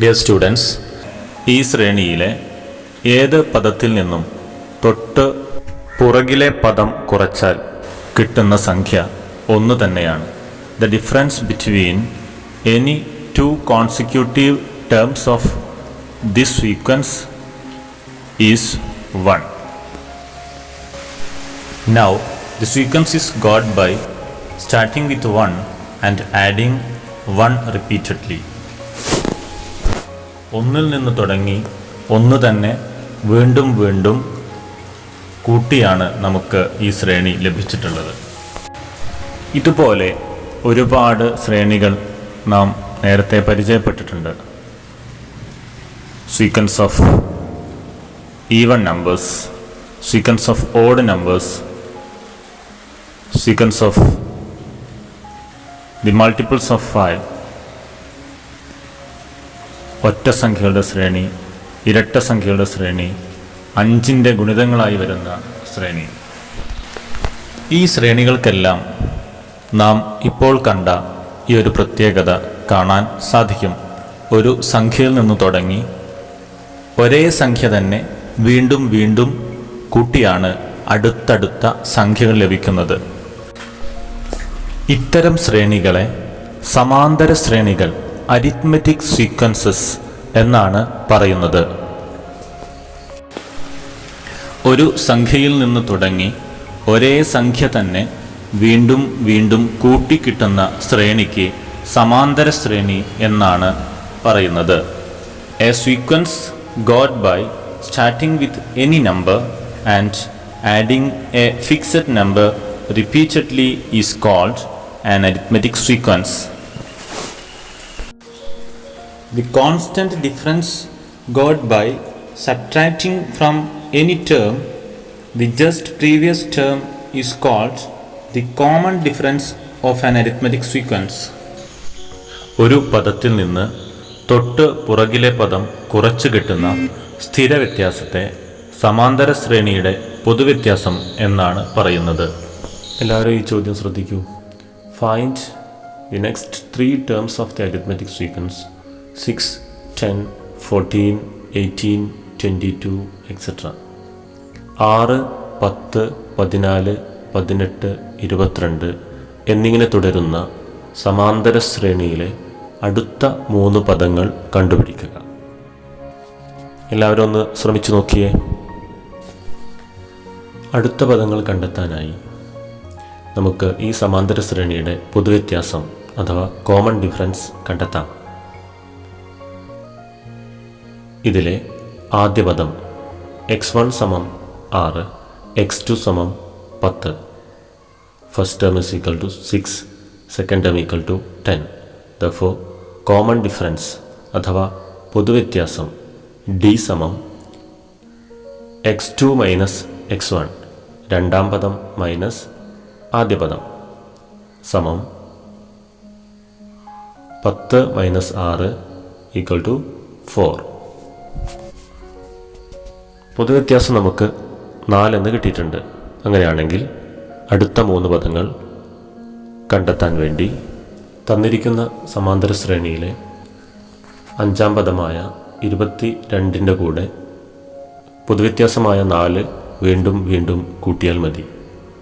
Dear students, ഈ ശ്രേണിയിലെ ഏത് പദത്തിൽ നിന്നും തൊട്ട് പുറകിലെ പദം കുറച്ചാൽ കിട്ടുന്ന സംഖ്യ ഒന്ന് തന്നെയാണ്. The difference between any two consecutive terms of this sequence is 1. Now the sequence is got by starting with 1 and adding 1 repeatedly. ഒന്നിൽ നിന്ന് തുടങ്ങി ഒന്ന് തന്നെ വീണ്ടും വീണ്ടും കൂട്ടിയാണ് നമുക്ക് ഈ ശ്രേണി ലഭിച്ചിട്ടുള്ളത്. ഇതുപോലെ ഒരുപാട് ശ്രേണികൾ നാം നേരത്തെ പരിചയപ്പെട്ടിട്ടുണ്ട്. Sequence of even numbers, sequence of odd numbers, sequence of the multiples of 5, ഒറ്റ സംഖ്യകളുടെ ശ്രേണി, ഇരട്ട സംഖ്യകളുടെ ശ്രേണി, 5ൻ്റെ ഗുണിതങ്ങളായി വരുന്ന ശ്രേണി. ഈ ശ്രേണികൾക്കെല്ലാം നാം ഇപ്പോൾ കണ്ട ഈ ഒരു പ്രത്യേകത കാണാൻ സാധിക്കും. ഒരു സംഖ്യയിൽ നിന്ന് തുടങ്ങി ഒരേ സംഖ്യ തന്നെ വീണ്ടും വീണ്ടും കൂട്ടിയാണ് അടുത്തടുത്ത സംഖ്യകൾ ലഭിക്കുന്നത്. ഇത്തരം ശ്രേണികളെ സമാന്തര ശ്രേണികൾ, അരിത്മെറ്റിക് സീക്വൻസസ് എന്നാണ് പറയുന്നത്. ഒരു സംഖ്യയിൽ നിന്ന് തുടങ്ങി ഒരേ സംഖ്യ തന്നെ വീണ്ടും വീണ്ടും കൂട്ടിക്കിട്ടുന്ന ശ്രേണിക്ക് സമാന്തര ശ്രേണി എന്നാണ് പറയുന്നത്. A sequence got by starting with any number and adding a fixed number repeatedly is called an arithmetic sequence. The constant difference got by subtracting from any term the just previous term is called the common difference of an arithmetic sequence. ഒരു പദത്തിൽ നിന്ന് തൊട്ട് പുറകിലെ പദം കുറച്ച് കിട്ടുന്ന സ്ഥിര വ്യത്യാസത്തെ സമാന്തര ശ്രേണിയുടെ പൊതുവ്യത്യാസം എന്നാണ് പറയുന്നത്. എല്ലാവരും ഈ ചോദ്യം ശ്രദ്ധിക്കൂ. Find the next 3 terms of the arithmetic sequence 6, 10, 14, 18, 22, etc. 6, 10, 14, 18, 22 എന്നിങ്ങനെ തുടരുന്ന സമാന്തര ശ്രേണിയിലെ അടുത്ത 3 പദങ്ങൾ കണ്ടുപിടിക്കുക. എല്ലാവരും ഒന്ന് ശ്രമിച്ചു നോക്കിയേ. അടുത്ത പദങ്ങൾ കണ്ടെത്താനായി നമുക്ക് ഈ സമാന്തര ശ്രേണിയുടെ പൊതുവ്യത്യാസം അഥവാ കോമൺ ഡിഫറൻസ് കണ്ടെത്താം. ഇതിലെ ആദ്യ പദം x1 സമം 6, x2 സമം 10. First term is equal to 6, second term equal to 10. Therefore, common difference അഥവാ പൊതുവ്യത്യാസം d സമം x2 മൈനസ് x1, രണ്ടാം പദം മൈനസ് ആദ്യ പദം, സമം 10 മൈനസ് 6 ഈക്വൽ ടു 4. പൊതുവ്യത്യാസം നമുക്ക് 4 എന്ന് കിട്ടിയിട്ടുണ്ട്. അങ്ങനെയാണെങ്കിൽ അടുത്ത 3 പദങ്ങൾ കണ്ടെത്താൻ വേണ്ടി തന്നിരിക്കുന്ന സമാന്തര ശ്രേണിയിലെ 5ാം പദമായ 22ൻ്റെ കൂടെ പൊതുവ്യത്യാസമായ 4 വീണ്ടും വീണ്ടും കൂട്ടിയാൽ മതി.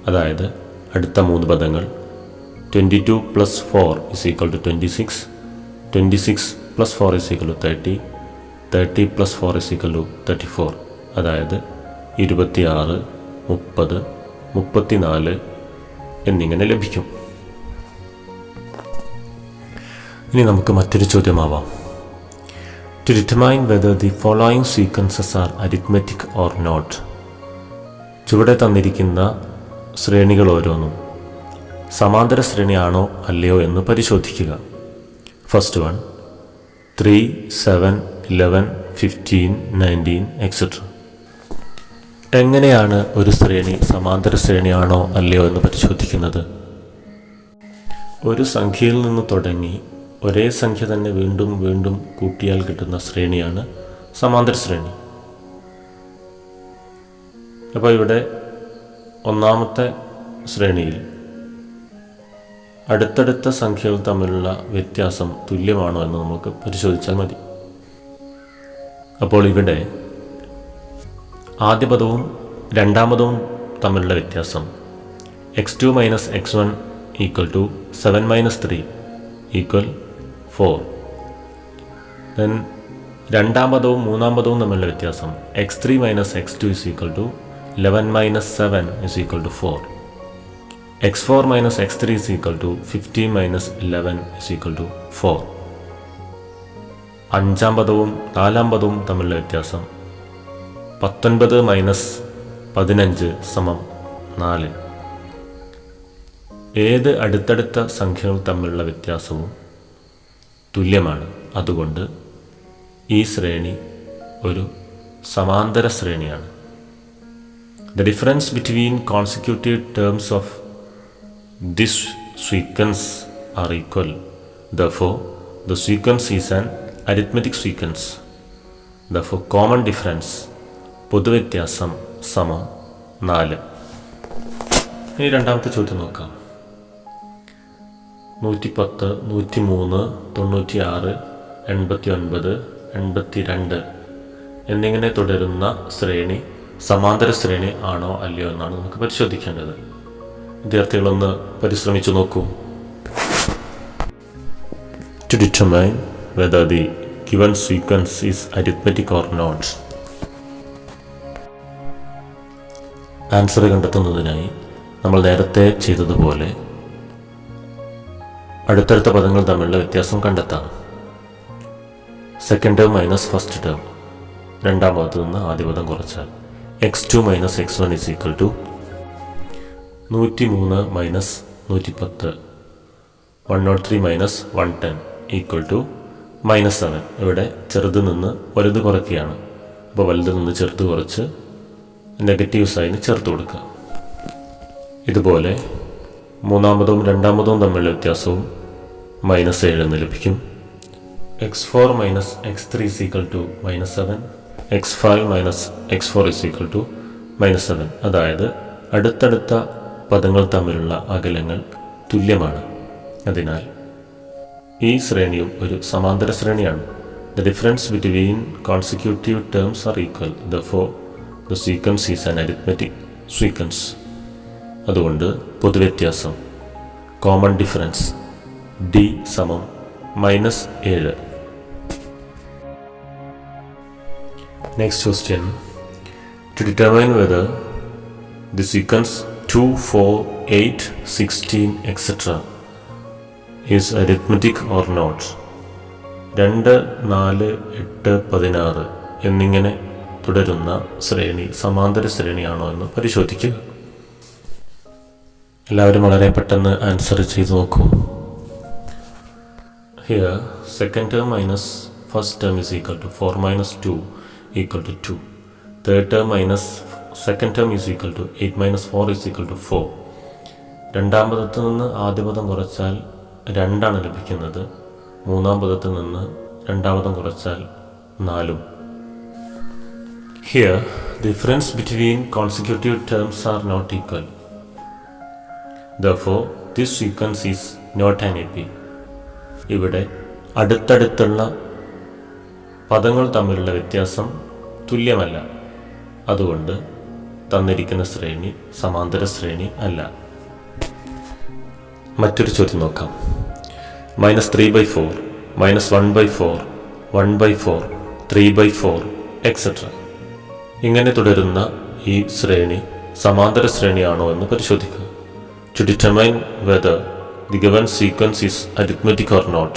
അതായത് അടുത്ത 3 പദങ്ങൾ 22 plus 4 is equal to 26, 26 plus 4 is equal to 30, 30 plus 4 is equal to 34. അതായത് 26, 30, 34 എന്നിങ്ങനെ ലഭിക്കും. ഇനി നമുക്ക് മറ്റൊരു ചോദ്യമാവാം. To determine whether the following sequences are arithmetic or not, ചുവടെ തന്നിരിക്കുന്ന ശ്രേണികൾ ഓരോന്നും സമാന്തര ശ്രേണിയാണോ അല്ലയോ എന്ന് പരിശോധിക്കുക. First one 3, 7, 11, 15, 19, etc. എങ്ങനെയാണ് ഒരു ശ്രേണി സമാന്തര ശ്രേണിയാണോ അല്ലയോ എന്ന് പരിശോധിക്കുന്നത്? ഒരു സംഖ്യയിൽ നിന്ന് തുടങ്ങി ഒരേ സംഖ്യ തന്നെ വീണ്ടും വീണ്ടും കൂട്ടിയാൽ കിട്ടുന്ന ശ്രേണിയാണ് സമാന്തര ശ്രേണി. അപ്പോൾ ഇവിടെ ഒന്നാമത്തെ ശ്രേണിയിൽ അടുത്തടുത്ത സംഖ്യകൾ തമ്മിലുള്ള വ്യത്യാസം തുല്യമാണോ എന്ന് നമുക്ക് പരിശോധിച്ചാൽ മതി. അപ്പോൾ ഇവിടെ ആദ്യ പദവും രണ്ടാം പദവും തമ്മിലുള്ള വ്യത്യാസം x2 minus x1 equal to 7 minus 3 equal 4. Then രണ്ടാം പദവും മൂന്നാം പദവും തമ്മിലുള്ള വ്യത്യാസം x3 minus x2 is equal to 11 minus 7 is equal to 4. x4 minus x3 is equal to 15 minus 11 is equal to 4. അഞ്ചാം പദവും നാലാം പദവും തമ്മിലുള്ള വ്യത്യാസം 19 മൈനസ് 15 സമം 4. ഏത് അടുത്തടുത്ത സംഖ്യകൾ തമ്മിലുള്ള വ്യത്യാസവും തുല്യമാണ്. അതുകൊണ്ട് ഈ ശ്രേണി ഒരു സമാന്തര ശ്രേണിയാണ്. The difference between consecutive terms of this sequence are equal. Therefore, the sequence is an arithmetic sequence. Therefore, common difference പൊതുവ്യത്യാസം സമം 4. ഇനി രണ്ടാമത്തെ ചോദ്യം നോക്കാം. 110, 103, 96, 89, 82 എന്നിങ്ങനെ തുടരുന്ന ശ്രേണി സമാന്തര ശ്രേണി ആണോ അല്ലയോ എന്നാണ് നമുക്ക് പരിശോധിക്കേണ്ടത്. വിദ്യാർത്ഥികളൊന്ന് പരിശ്രമിച്ചു നോക്കൂ. To determine whether the given sequence is arithmetic or not. Answer കണ്ടെത്തുന്നതിനായി നമ്മൾ നേരത്തെ ചെയ്തതുപോലെ അടുത്തടുത്ത പദങ്ങൾ തമ്മിലുള്ള വ്യത്യാസം കണ്ടെത്താം. Second term minus first term, രണ്ടാം പദത്ത് നിന്ന് ആദ്യ പദം കുറച്ചാൽ x2 minus x1 is equal to 103 minus 110, 103 minus 110 equal to -7. ഇവിടെ ചെറുത് നിന്ന് വലുത് കുറയ്ക്കുകയാണ്. അപ്പോൾ വലുത് നിന്ന് ചെറുത് കുറച്ച് നെഗറ്റീവ് സൈന് ചേർത്ത് കൊടുക്കുക. ഇതുപോലെ മൂന്നാമതും രണ്ടാമതും തമ്മിലുള്ള വ്യത്യാസവും -7 എന്ന് ലഭിക്കും. x4 minus x3 is equal to -7, x5 minus x4 is equal to -7. അതായത് അടുത്തടുത്ത പദങ്ങൾ തമ്മിലുള്ള അകലങ്ങൾ തുല്യമാണ്. അതിനാൽ ഈ ശ്രേണിയും ഒരു സമാന്തര ശ്രേണിയാണ്. The difference between consecutive terms are equal. Therefore, the sequence is an arithmetic sequence. അതുകൊണ്ട് പൊതുവ്യത്യാസം കോമൺ ഡിഫറൻസ് d സമം -7. Next question. To determine whether the sequence 2, 4, 8, 16, etc. is arithmetic or not. 2, 4, 8, 16 എന്നിങ്ങനെ തുടരുന്ന ശ്രേണി സമാന്തര ശ്രേണിയാണോ എന്ന് പരിശോധിക്കുക. എല്ലാവരും വളരെ പെട്ടെന്ന് ആൻസർ ചെയ്ത് നോക്കൂ. Here, second term minus first term is equal to 4 minus 2 equal to 2. Third term minus second term is equal to 8 minus 4 is equal to 4. രണ്ടാം പദത്തിൽ നിന്ന് ആദ്യ പദം കുറച്ചാൽ 2 ലഭിക്കുന്നത്. മൂന്നാം പദത്തിൽ നിന്ന് രണ്ടാം പദം കുറച്ചാൽ 4. Here, the difference between consecutive terms are not equal. Therefore, this sequence is not an AP. ഇവിടെ അടുത്തടുത്തുള്ള പദങ്ങൾ തമ്മിലുള്ള വ്യത്യാസം തുല്യമല്ല. അതുകൊണ്ട് തന്നിരിക്കുന്ന ശ്രേണി സമാന്തര ശ്രേണി അല്ല. മറ്റൊരു ചോദ്യം നോക്കാം. -3/4, -1/4, 1/4, 3/4, etc. ഇങ്ങനെ തുടരുന്ന ഈ ശ്രേണി സമാന്തര ശ്രേണിയാണോ എന്ന് പരിശോധിക്കുക. To determine whether the given sequence is arithmetic or not.